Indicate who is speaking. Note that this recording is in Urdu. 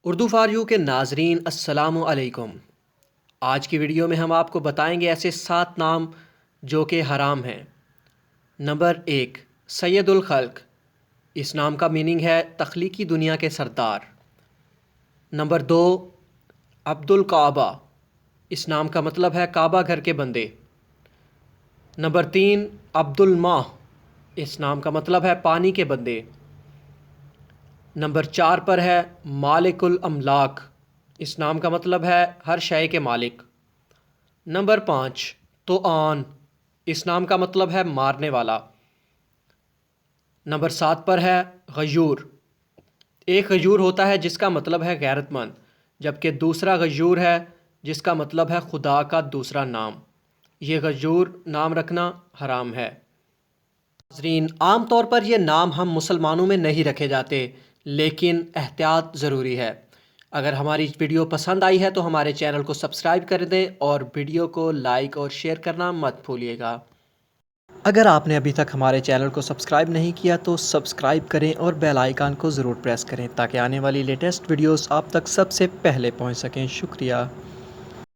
Speaker 1: اردو فار یو کے ناظرین السلام علیکم۔ آج کی ویڈیو میں ہم آپ کو بتائیں گے ایسے 7 نام جو کہ حرام ہیں۔ نمبر 1، سید الخلق۔ اس نام کا میننگ ہے تخلیقی دنیا کے سردار۔ نمبر 2، عبد الکعبہ۔ اس نام کا مطلب ہے کعبہ گھر کے بندے۔ نمبر 3، عبد الماء۔ اس نام کا مطلب ہے پانی کے بندے۔ نمبر 4 پر ہے مالک الاملاک۔ اس نام کا مطلب ہے ہر شے کے مالک۔ نمبر 5، توآن۔ اس نام کا مطلب ہے مارنے والا۔ نمبر 7 پر ہے غیور۔ ایک غیور ہوتا ہے جس کا مطلب ہے غیرت مند، جبکہ دوسرا غیور ہے جس کا مطلب ہے خدا کا دوسرا نام۔ یہ غیور نام رکھنا حرام ہے۔ ناظرین، عام طور پر یہ نام ہم مسلمانوں میں نہیں رکھے جاتے، لیکن احتیاط ضروری ہے۔ اگر ہماری ویڈیو پسند آئی ہے تو ہمارے چینل کو سبسکرائب کر دیں اور ویڈیو کو لائک اور شیئر کرنا مت بھولیے گا۔ اگر آپ نے ابھی تک ہمارے چینل کو سبسکرائب نہیں کیا تو سبسکرائب کریں اور بیل آئیکن کو ضرور پریس کریں تاکہ آنے والی لیٹسٹ ویڈیوز آپ تک سب سے پہلے پہنچ سکیں۔ شکریہ۔